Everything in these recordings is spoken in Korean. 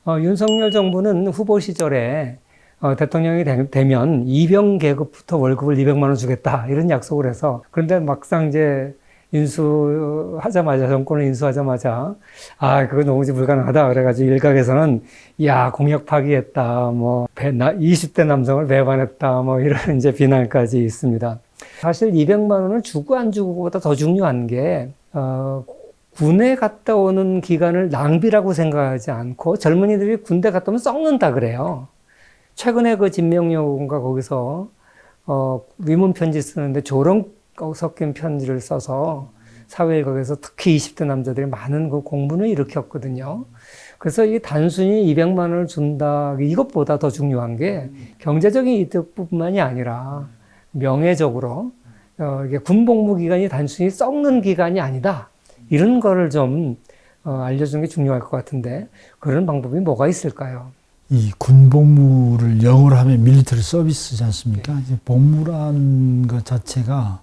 윤석열 정부는 후보 시절에 대통령이 되면 이병 계급부터 월급을 200만 원 주겠다 이런 약속을 해서 그런데 막상 이제 정권을 인수하자마자 그거 너무 불가능하다 그래가지고 일각에서는 야 공약 파기했다 20대 남성을 배반했다 이런 이제 비난까지 있습니다. 사실 200만 원을 주고 안 주고보다 더 중요한 게 군에 갔다 오는 기간을 낭비라고 생각하지 않고 젊은이들이 군대 갔다 오면 썩는다 그래요. 최근에 그 진명여고가 거기서 위문 편지 쓰는데 조롱 섞인 편지를 써서 사회일각에서 특히 20대 남자들이 많은 그 공분을 일으켰거든요. 그래서 이 단순히 200만 원을 준다 이것보다 더 중요한 게 경제적인 이득뿐만이 아니라 명예적으로 이게 군복무 기간이 단순히 썩는 기간이 아니다. 이런 거를 좀 알려주는 게 중요할 것 같은데 그런 방법이 뭐가 있을까요? 이 군복무를 영어로 하면 밀리터리 서비스지 않습니까? 이제 복무라는 것 자체가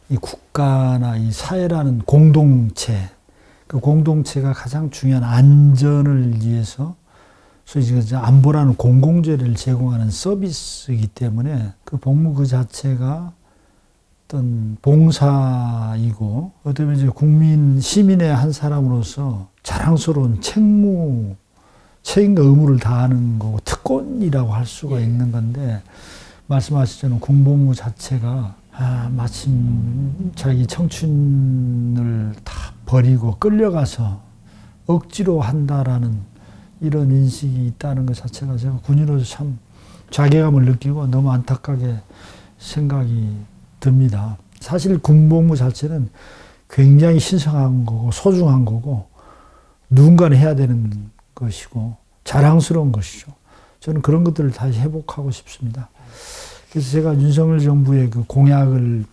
이 국가나 이 사회라는 공동체, 그 공동체가 가장 중요한 안전을 위해서 소위 안보라는 공공재를 제공하는 서비스이기 때문에 그 복무 그 자체가 어떤 봉사이고 어떻게 보면 이제 시민의 한 사람으로서 자랑스러운 책임과 의무를 다하는 거고 특권이라고 할 수가 있는 건데 말씀하셨잖아요. 군복무 자체가 마침 자기 청춘을 다 버리고 끌려가서 억지로 한다라는 이런 인식이 있다는 것 자체가 제가 군인으로서 참 자괴감을 느끼고 너무 안타깝게 생각이 듭니다. 사실 군복무 자체는 굉장히 신성한 거고 소중한 거고 누군가는 해야 되는 것이고 자랑스러운 것이죠. 저는 그런 것들을 다시 회복하고 싶습니다. 그래서 제가 윤석열 정부의 그 공약을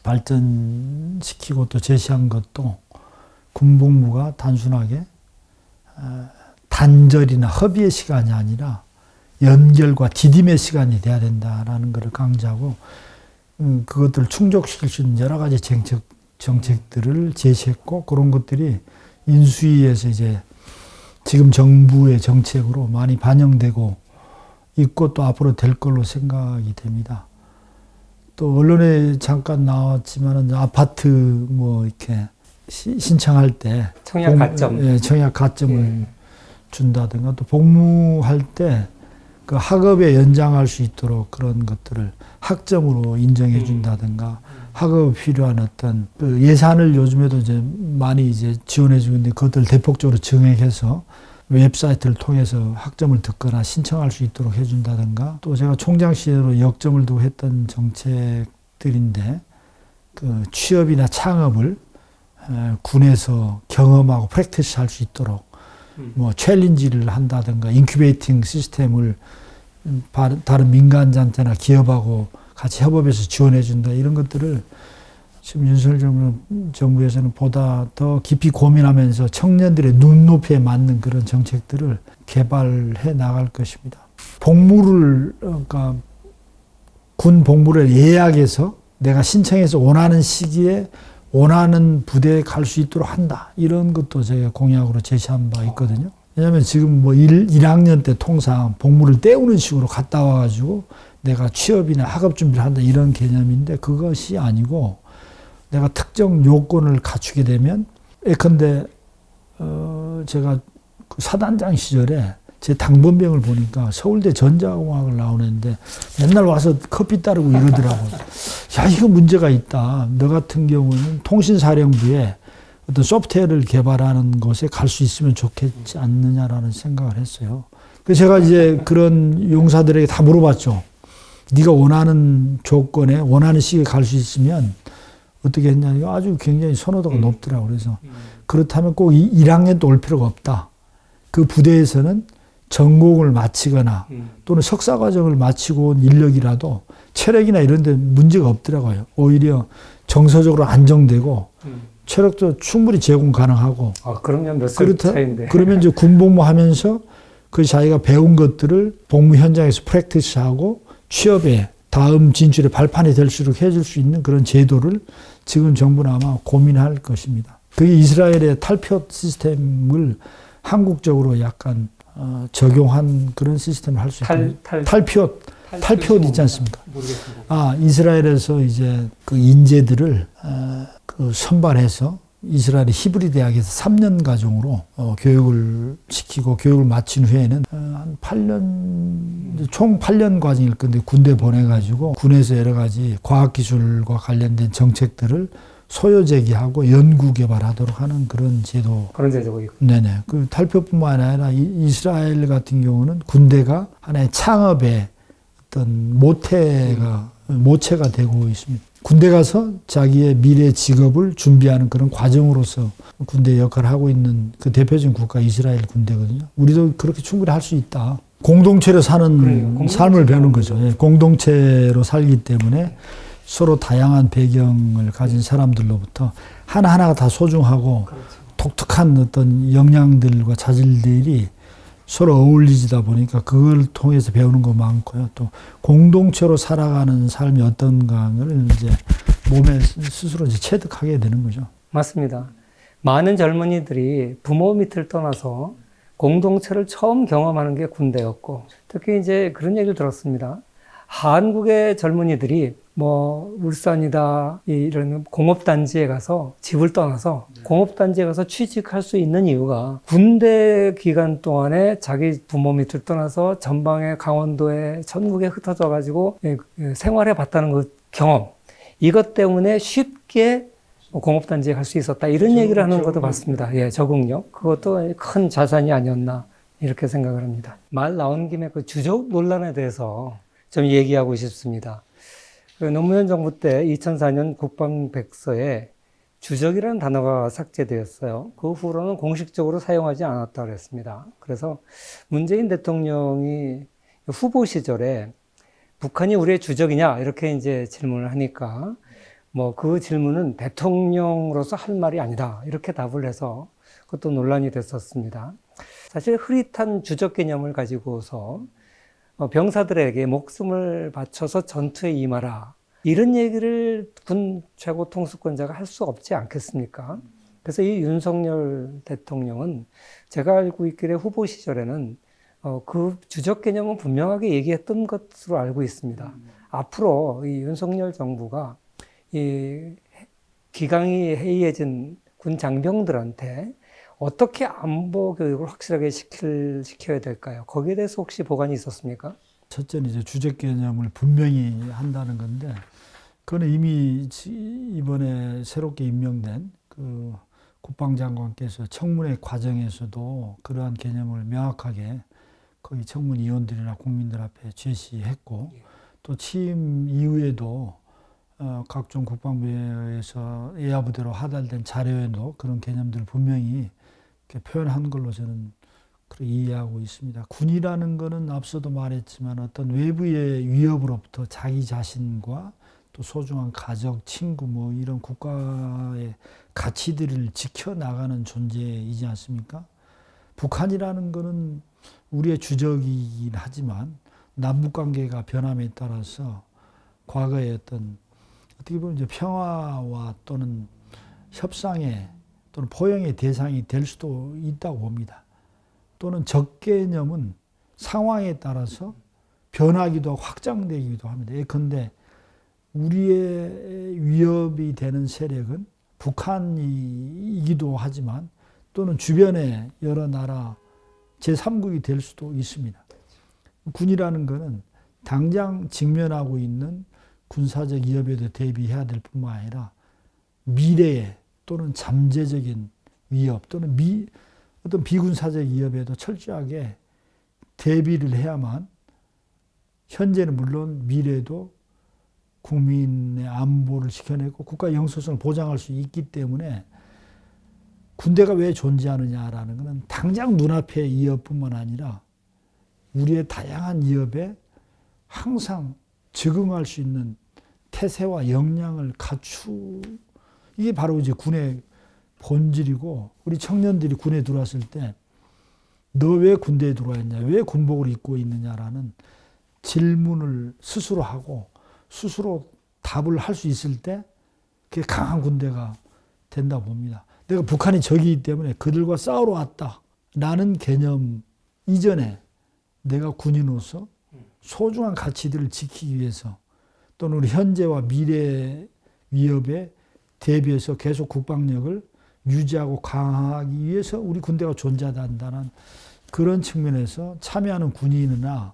발전시키고 또 제시한 것도 군복무가 단순하게 단절이나 협의의 시간이 아니라 연결과 디딤의 시간이 돼야 된다라는 것을 강조하고 그것들을 충족시킬 수 있는 여러 가지 정책들을 제시했고 그런 것들이 인수위에서 이제 지금 정부의 정책으로 많이 반영되고 있고 또 앞으로 될 걸로 생각이 됩니다. 또 언론에 잠깐 나왔지만은 아파트 이렇게 신청할 때 청약 가점, 청약 가점을 준다든가 또 복무할 때 그 학업에 연장할 수 있도록 그런 것들을 학점으로 인정해 준다든가 학업에 필요한 어떤 그 예산을 요즘에도 이제 많이 이제 지원해 주는데 그것들 대폭적으로 증액해서 웹사이트를 통해서 학점을 듣거나 신청할 수 있도록 해준다든가 또 제가 총장 시절로 역점을 두고 했던 정책들인데 그 취업이나 창업을 군에서 경험하고 프랙티스 할 수 있도록 챌린지를 한다든가 인큐베이팅 시스템을 다른 민간단체나 기업하고 같이 협업해서 지원해 준다 이런 것들을 지금 윤석열 정부에서는 보다 더 깊이 고민하면서 청년들의 눈높이에 맞는 그런 정책들을 개발해 나갈 것입니다. 그러니까 군 복무를 예약해서 내가 신청해서 원하는 시기에 원하는 부대에 갈 수 있도록 한다. 이런 것도 제가 공약으로 제시한 바 있거든요. 왜냐하면 지금 1학년 때 통상 복무를 때우는 식으로 갔다 와가지고 내가 취업이나 학업 준비를 한다 이런 개념인데 그것이 아니고 내가 특정 요건을 갖추게 되면 예컨대 제가 그 사단장 시절에 제 당번병을 보니까 서울대 전자공학을 나오는데 맨날 와서 커피 따르고 이러더라고요. 야, 이거 문제가 있다. 너 같은 경우는 통신사령부에 어떤 소프트웨어를 개발하는 것에 갈 수 있으면 좋겠지 않느냐라는 생각을 했어요. 그래서 제가 이제 그런 용사들에게 다 물어봤죠. 네가 원하는 조건에 원하는 시기에 갈 수 있으면 어떻게 했냐. 이거 아주 굉장히 선호도가 높더라고요. 그래서 그렇다면 꼭 1학년도 올 필요가 없다. 그 부대에서는 전공을 마치거나 또는 석사과정을 마치고 온 인력이라도 체력이나 이런 데 문제가 없더라고요. 오히려 정서적으로 안정되고 체력도 충분히 제공 가능하고. 그러면 몇 살 차이인데. 그러면 이제 군복무 하면서 그 자기가 배운 것들을 복무 현장에서 프랙티스하고 취업에 다음 진출의 발판이 될수록 해줄 수 있는 그런 제도를 지금 정부는 아마 고민할 것입니다. 그게 이스라엘의 탈표 시스템을 한국적으로 약간 적용한 그런 시스템을 할 수 있다. 탈피옷 있지 않습니까? 모르겠습니다. 이스라엘에서 이제 그 인재들을 그 선발해서 이스라엘의 히브리 대학에서 3년 과정으로 교육을 시키고 교육을 마친 후에는 한 8년, 총 8년 과정일 건데 군대 보내가지고 군에서 여러 가지 과학기술과 관련된 정책들을 소요 제기하고 연구 개발하도록 하는 그런 제도. 그런 제도가 있고. 네네. 그 탈피뿐만 아니라 이스라엘 같은 경우는 군대가 하나의 창업의 어떤 모체가 되고 있습니다. 군대 가서 자기의 미래 직업을 준비하는 그런 과정으로서 군대 역할을 하고 있는 그 대표적인 국가 이스라엘 군대거든요. 우리도 그렇게 충분히 할 수 있다. 공동체로 사는 삶을 배우는 거죠. 예, 공동체로 살기 때문에 서로 다양한 배경을 가진 사람들로부터 하나하나가 다 소중하고 그렇죠. 독특한 어떤 역량들과 자질들이 서로 어울리지다 보니까 그걸 통해서 배우는 거 많고요. 또 공동체로 살아가는 삶이 어떤가를 이제 몸에 스스로 이제 체득하게 되는 거죠. 맞습니다. 많은 젊은이들이 부모 밑을 떠나서 공동체를 처음 경험하는 게 군대였고, 특히 이제 그런 얘기를 들었습니다. 한국의 젊은이들이 뭐 울산이다 이런 공업단지에 가서 집을 떠나서 공업단지에 가서 취직할 수 있는 이유가 군대 기간 동안에 자기 부모 밑을 떠나서 전방에 강원도에 전국에 흩어져 가지고 생활해 봤다는 그 경험, 이것 때문에 쉽게 공업단지에 갈 수 있었다 이런 얘기를 하는 것도 봤습니다. 예, 적응력, 그것도 큰 자산이 아니었나 이렇게 생각을 합니다. 말 나온 김에 그 주적 논란에 대해서 좀 얘기하고 싶습니다. 노무현 정부 때 2004년 국방백서에 주적이라는 단어가 삭제되었어요. 그 후로는 공식적으로 사용하지 않았다고 그랬습니다. 그래서 문재인 대통령이 후보 시절에 북한이 우리의 주적이냐 이렇게 이제 질문을 하니까 뭐 그 질문은 대통령으로서 할 말이 아니다 이렇게 답을 해서 그것도 논란이 됐었습니다. 사실 흐릿한 주적 개념을 가지고서 병사들에게 목숨을 바쳐서 전투에 임하라 이런 얘기를 군 최고 통수권자가 할 수 없지 않겠습니까? 그래서 이 윤석열 대통령은 제가 알고 있기에 후보 시절에는 그 주적 개념은 분명하게 얘기했던 것으로 알고 있습니다. 앞으로 이 윤석열 정부가 이 기강이 해이해진 군 장병들한테 어떻게 안보 교육을 확실하게 시켜야 될까요? 거기에 대해서 혹시 보관이 있었습니까? 첫째는 이제 주적 개념을 분명히 한다는 건데, 그거는 이미 이번에 새롭게 임명된 그 국방장관께서 청문회 과정에서도 그러한 개념을 명확하게 거기 청문위원들이나 국민들 앞에 제시했고, 또 취임 이후에도 각종 국방부에서 예하부대로 하달된 자료에도 그런 개념들을 분명히 표현한 걸로 저는 그렇게 이해하고 있습니다. 군이라는 거는 앞서도 말했지만 어떤 외부의 위협으로부터 자기 자신과 또 소중한 가족, 친구 뭐 이런 국가의 가치들을 지켜나가는 존재이지 않습니까? 북한이라는 거는 우리의 주적이긴 하지만 남북관계가 변함에 따라서 과거의 어떻게 보면 이제 평화와 또는 협상의 또는 포용의 대상이 될 수도 있다고 봅니다. 또는 적 개념은 상황에 따라서 변하기도 하고 확장되기도 합니다. 예컨대 우리의 위협이 되는 세력은 북한이기도 하지만 또는 주변의 여러 나라 제3국이 될 수도 있습니다. 군이라는 것은 당장 직면하고 있는 군사적 위협에도 대비해야 될 뿐만 아니라 미래에 또는 잠재적인 위협 또는 어떤 비군사적 위협에도 철저하게 대비를 해야만 현재는 물론 미래에도 국민의 안보를 지켜내고 국가 영속성을 보장할 수 있기 때문에 군대가 왜 존재하느냐라는 것은 당장 눈앞의 위협뿐만 아니라 우리의 다양한 위협에 항상 적응할 수 있는 태세와 역량을 이게 바로 이제 군의 본질이고, 우리 청년들이 군에 들어왔을 때 너 왜 군대에 들어왔냐, 왜 군복을 입고 있느냐라는 질문을 스스로 하고 스스로 답을 할 수 있을 때 그게 강한 군대가 된다 봅니다. 내가 북한이 적이기 때문에 그들과 싸우러 왔다라는 개념 이전에 내가 군인으로서 소중한 가치들을 지키기 위해서 또는 우리 현재와 미래 위협에 대비해서 계속 국방력을 유지하고 강화하기 위해서 우리 군대가 존재한다는 그런 측면에서 참여하는 군인이나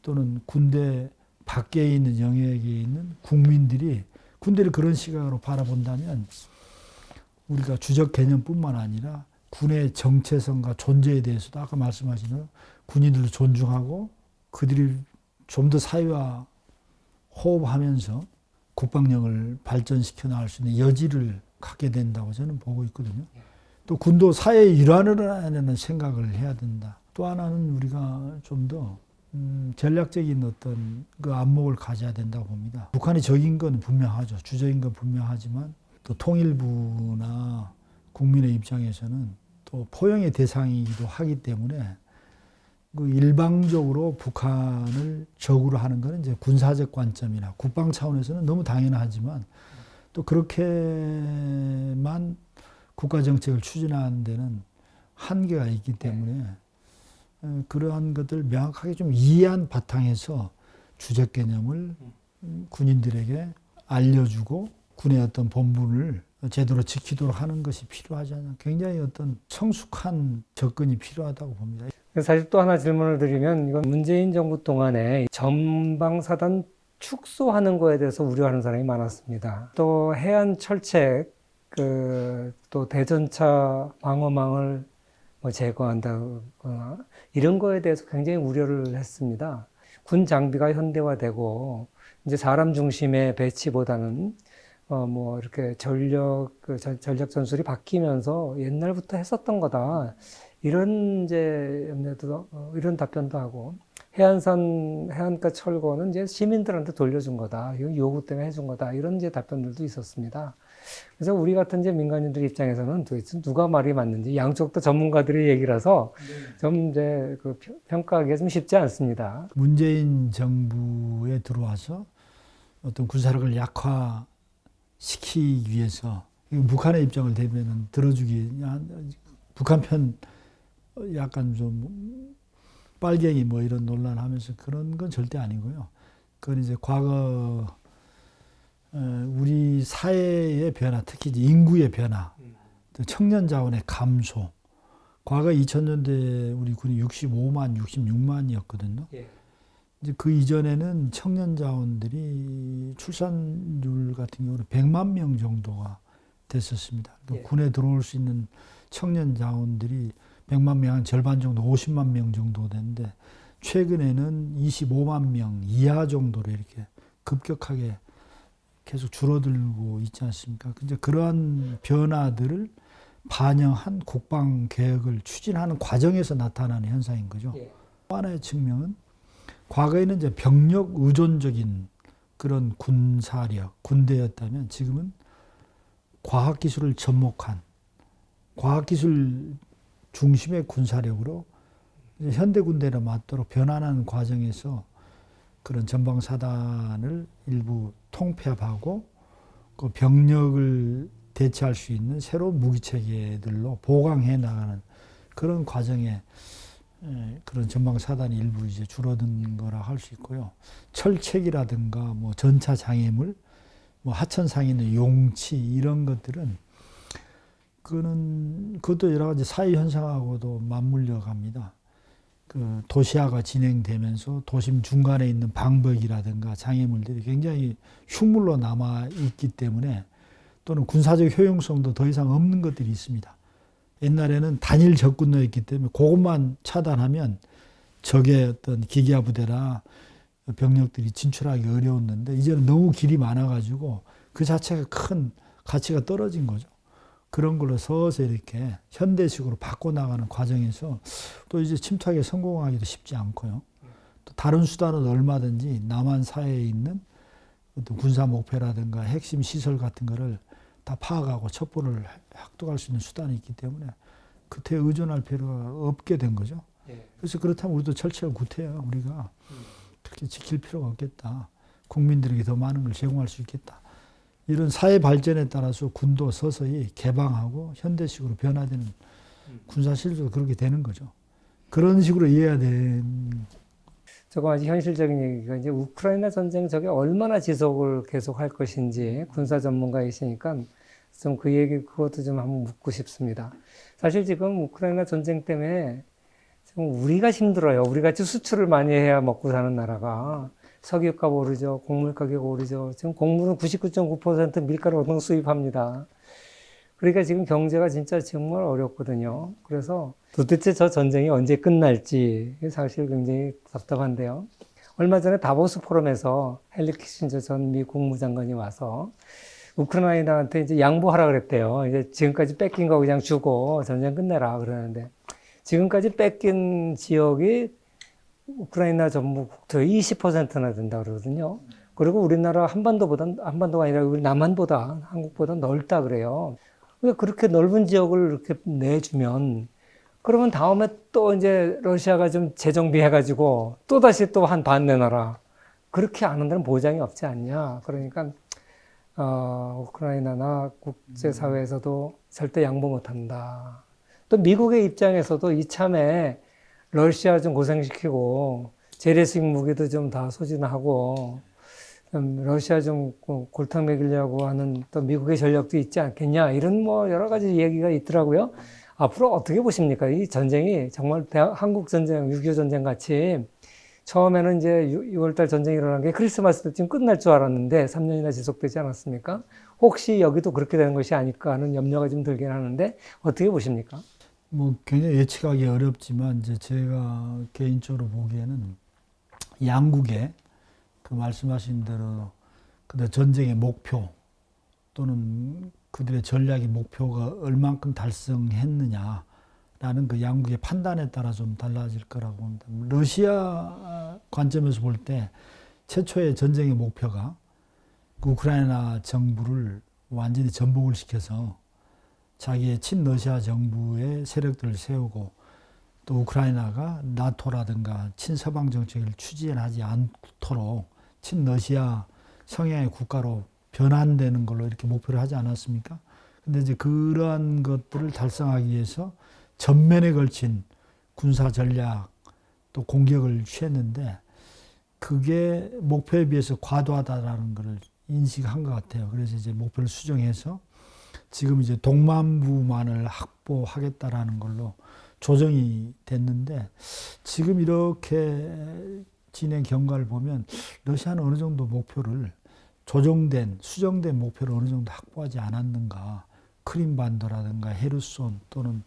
또는 군대 밖에 있는 영역에 있는 국민들이 군대를 그런 시각으로 바라본다면 우리가 주적 개념뿐만 아니라 군의 정체성과 존재에 대해서도 아까 말씀하신 대로 군인들도 존중하고 그들이 좀 더 사회와 호흡하면서 국방력을 발전시켜 나갈 수 있는 여지를 갖게 된다고 저는 보고 있거든요. 또 군도 사회의 일환을 하는 생각을 해야 된다. 또 하나는 우리가 좀 더 전략적인 어떤 그 안목을 가져야 된다고 봅니다. 북한이 적인 건 분명하죠. 주적인 건 분명하지만 또 통일부나 국민의 입장에서는 또 포용의 대상이기도 하기 때문에 그 일방적으로 북한을 적으로 하는 것은 이제 군사적 관점이나 국방 차원에서는 너무 당연하지만 또 그렇게만 국가 정책을 추진하는 데는 한계가 있기 때문에 그러한 것들 명확하게 좀 이해한 바탕에서 주적 개념을 군인들에게 알려주고 군의 어떤 본분을 제대로 지키도록 하는 것이 필요하지 않나. 굉장히 어떤 성숙한 접근이 필요하다고 봅니다. 사실 또 하나 질문을 드리면 이건 문재인 정부 동안에 전방사단 축소하는 거에 대해서 우려하는 사람이 많았습니다. 또 해안 철책, 또 대전차 방어망을 제거한다거나 이런 거에 대해서 굉장히 우려를 했습니다. 군 장비가 현대화되고 이제 사람 중심의 배치보다는 이렇게 전략 전술이 바뀌면서 옛날부터 했었던 거다. 이런 이제 이런 답변도 하고 해안가 철거는 이제 시민들한테 돌려준 거다. 이건 요구 때문에 해준 거다. 이런 이제 답변들도 있었습니다. 그래서 우리 같은 이제 민간인들 입장에서는 도대체 누가 말이 맞는지 양쪽 다 전문가들의 얘기라서 좀 이제 그 평가하기가 좀 쉽지 않습니다. 문재인 정부에 들어와서 어떤 군사력을 약화시키기 위해서 북한의 입장을 대변은 들어주기 북한 편 약간 좀 빨갱이 이런 논란하면서 그런 건 절대 아니고요. 그건 이제 과거 우리 사회의 변화, 특히 이제 인구의 변화, 청년 자원의 감소. 과거 2000년대 우리 군이 65만, 66만이었거든요. 예. 이제 그 이전에는 청년 자원들이 출산율 같은 경우는 100만 명 정도가 됐었습니다. 예. 군에 들어올 수 있는 청년 자원들이 100만 명 한 절반 정도, 50만 명 정도 되는데 최근에는 25만 명 이하 정도로 이렇게 급격하게 계속 줄어들고 있지 않습니까? 이제 그러한 변화들을 반영한 국방 계획을 추진하는 과정에서 나타나는 현상인 거죠. 예. 또 하나의 측면은 과거에는 이제 병력 의존적인 그런 군사력, 군대였다면 지금은 과학기술을 접목한 과학기술 중심의 군사력으로 현대 군대를 맞도록 변환하는 과정에서 그런 전방사단을 일부 통폐합하고 그 병력을 대체할 수 있는 새로운 무기체계들로 보강해 나가는 그런 과정에 그런 전방사단이 일부 이제 줄어든 거라 할 수 있고요. 철책이라든가 전차 장애물, 하천상에 있는 용치 이런 것들은 그것도 여러 가지 사회 현상하고도 맞물려 갑니다. 그 도시화가 진행되면서 도심 중간에 있는 방벽이라든가 장애물들이 굉장히 흉물로 남아 있기 때문에 또는 군사적 효용성도 더 이상 없는 것들이 있습니다. 옛날에는 단일 적군로였기 때문에 그것만 차단하면 적의 어떤 기계화 부대나 병력들이 진출하기 어려웠는데 이제는 너무 길이 많아가지고 그 자체가 큰 가치가 떨어진 거죠. 그런 걸로 서서 이렇게 현대식으로 바꿔나가는 과정에서 또 이제 침투하기에 성공하기도 쉽지 않고요. 또 다른 수단은 얼마든지 남한 사회에 있는 어떤 군사 목표라든가 핵심 시설 같은 거를 다 파악하고 첩보를 확보할 수 있는 수단이 있기 때문에 그때 의존할 필요가 없게 된 거죠. 그래서 그렇다면 우리도 철책을 구태여 우리가 그렇게 지킬 필요가 없겠다. 국민들에게 더 많은 걸 제공할 수 있겠다. 이런 사회 발전에 따라서 군도 서서히 개방하고 현대식으로 변화되는 군사실도 그렇게 되는 거죠. 그런 식으로 이해해야 된. 조금 아주 현실적인 얘기가 이제 우크라이나 전쟁 저게 얼마나 지속을 계속 할 것인지 군사 전문가이시니까 좀 그 얘기 그것도 좀 한번 묻고 싶습니다. 사실 지금 우크라이나 전쟁 때문에 지금 우리가 힘들어요. 우리 같이 수출을 많이 해야 먹고 사는 나라가 석유값 오르죠. 곡물 가격 오르죠. 지금 곡물은 99.9% 밀가루 얻어 수입합니다. 그러니까 지금 경제가 진짜 정말 어렵거든요. 그래서 도대체 저 전쟁이 언제 끝날지 사실 굉장히 답답한데요. 얼마 전에 다보스 포럼에서 헨리 키신저 전 미 국무장관이 와서 우크라이나한테 이제 양보하라 그랬대요. 이제 지금까지 뺏긴 거 그냥 주고 전쟁 끝내라 그러는데 지금까지 뺏긴 지역이 우크라이나 전부 국토의 20%나 된다 그러거든요. 그리고 우리나라 한반도가 아니라 우리 남한보다, 한국보다 넓다 그래요. 그러니까 그렇게 넓은 지역을 이렇게 내주면, 그러면 다음에 또 이제 러시아가 좀 재정비해가지고 또다시 또 한 반 내놔라. 그렇게 안 한다는 보장이 없지 않냐. 그러니까, 우크라이나나 국제사회에서도 절대 양보 못 한다. 또 미국의 입장에서도 이참에 러시아 좀 고생시키고 재래식 무기도 좀 다 소진하고 러시아 좀 골탕 먹이려고 하는 또 미국의 전략도 있지 않겠냐 이런 뭐 여러 가지 얘기가 있더라고요. 앞으로 어떻게 보십니까? 이 전쟁이 정말 한국 전쟁, 6.25 전쟁 같이 처음에는 이제 6월달 전쟁이 일어난 게 크리스마스 때쯤 끝날 줄 알았는데 3년이나 지속되지 않았습니까? 혹시 여기도 그렇게 되는 것이 아닐까 하는 염려가 좀 들긴 하는데 어떻게 보십니까? 뭐 굉장히 예측하기 어렵지만 이제 제가 개인적으로 보기에는 양국의 그 말씀하신 대로 그들 전쟁의 목표 또는 그들의 전략의 목표가 얼만큼 달성했느냐라는 그 양국의 판단에 따라 좀 달라질 거라고 봅니다. 러시아 관점에서 볼 때 최초의 전쟁의 목표가 그 우크라이나 정부를 완전히 전복을 시켜서 자기의 친러시아 정부의 세력들을 세우고 또 우크라이나가 나토라든가 친서방 정책을 추진하지 않도록 친러시아 성향의 국가로 변환되는 걸로 이렇게 목표를 하지 않았습니까? 근데 이제 그러한 것들을 달성하기 위해서 전면에 걸친 군사 전략 또 공격을 취했는데 그게 목표에 비해서 과도하다라는 것을 인식한 것 같아요. 그래서 이제 목표를 수정해서 지금 이제 동반부만을 확보하겠다라는 걸로 조정이 됐는데 지금 이렇게 진행 경과를 보면 러시아는 어느 정도 목표를 수정된 목표를 어느 정도 확보하지 않았는가. 크림반도라든가 헤르손 또는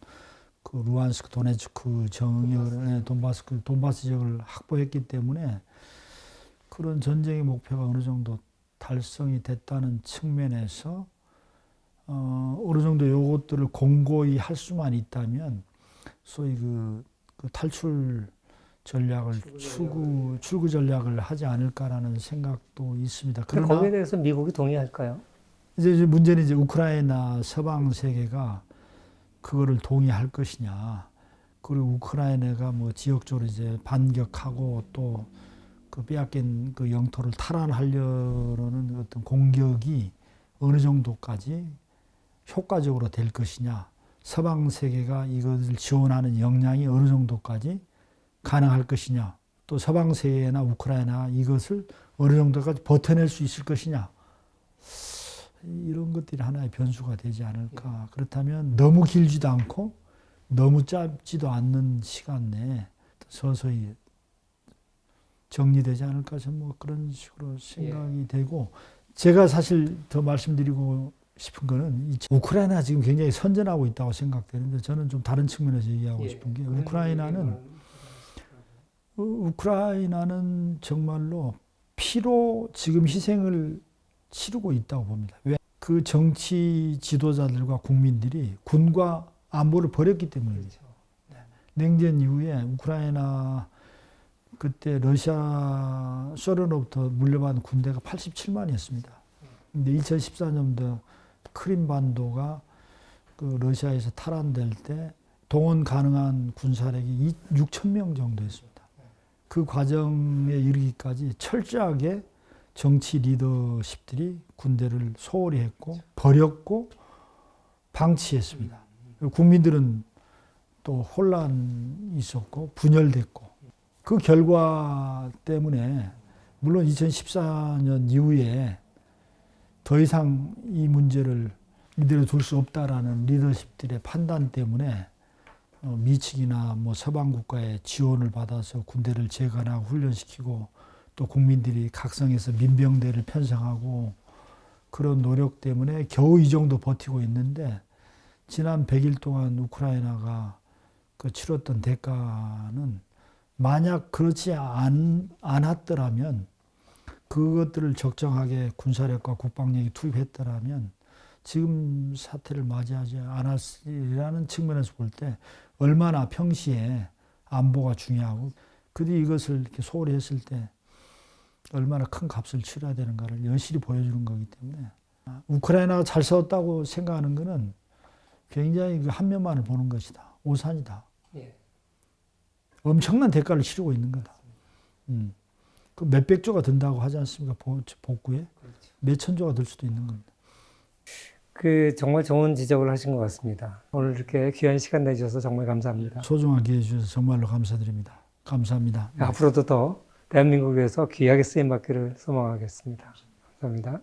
그 루안스크, 도네츠크 정역을, 돈바스 지역을 확보했기 때문에 그런 전쟁의 목표가 어느 정도 달성이 됐다는 측면에서 어느 정도 요것들을 공고히 할 수만 있다면 소위 그 탈출 전략을 출구 전략을 하지 않을까라는 생각도 있습니다. 그러나 거기에 대해서 미국이 동의할까요? 이제 문제는 이제 우크라이나 서방 세계가 그거를 동의할 것이냐. 그리고 우크라이나가 뭐 지역적으로 이제 반격하고 또 그 빼앗긴 그 영토를 탈환하려는 어떤 공격이 어느 정도까지 효과적으로 될 것이냐. 서방 세계가 이것을 지원하는 역량이 어느 정도까지 가능할 것이냐. 또 서방 세계나 우크라이나 이것을 어느 정도까지 버텨낼 수 있을 것이냐. 이런 것들이 하나의 변수가 되지 않을까. 그렇다면 너무 길지도 않고 너무 짧지도 않는 시간 내에 서서히 정리되지 않을까. 저는 뭐 그런 식으로 생각이 되고, 제가 사실 더 말씀드리고 싶은 거는 우크라이나가 지금 굉장히 선전하고 있다고 생각되는데 저는 좀 다른 측면에서 얘기하고 싶은 게 우크라이나는 정말로 피로 지금 희생을 치르고 있다고 봅니다. 왜? 그 정치 지도자들과 국민들이 군과 안보를 버렸기 때문이죠. 냉전 이후에 우크라이나 그때 러시아 소련으로부터 물려받은 군대가 87만이었습니다. 근데 2014년도 크림반도가 그 러시아에서 탈환될 때 동원 가능한 군사력이 6,000명 정도였습니다. 그 과정에 이르기까지 철저하게 정치 리더십들이 군대를 소홀히 했고 버렸고 방치했습니다. 국민들은 또 혼란이 있었고 분열됐고 그 결과 때문에 물론 2014년 이후에 더 이상 이 문제를 이대로 둘 수 없다라는 리더십들의 판단 때문에 미측이나 뭐 서방 국가의 지원을 받아서 군대를 재건하고 훈련시키고 또 국민들이 각성해서 민병대를 편성하고 그런 노력 때문에 겨우 이 정도 버티고 있는데 지난 100일 동안 우크라이나가 그 치렀던 대가는 만약 그렇지 않았더라면 그것들을 적정하게 군사력과 국방력이 투입했더라면 지금 사태를 맞이하지 않았으리라는 측면에서 볼 때 얼마나 평시에 안보가 중요하고 그들이 이것을 이렇게 소홀히 했을 때 얼마나 큰 값을 치러야 되는가를 여실히 보여주는 거기 때문에 우크라이나가 잘 싸웠다고 생각하는 것은 굉장히 그 한 면만을 보는 것이다. 오산이다. 예. 엄청난 대가를 치르고 있는 거다. 그 몇백조가 든다고 하지 않습니까? 복구에? 그렇죠. 몇천조가 들 수도 있는 겁니다. 그 정말 좋은 지적을 하신 것 같습니다. 오늘 이렇게 귀한 시간 내주셔서 정말 감사합니다. 소중한 기회 주셔서 정말로 감사드립니다. 감사합니다. 앞으로도 더 대한민국에서 귀하게 쓰임 받기를 소망하겠습니다. 감사합니다.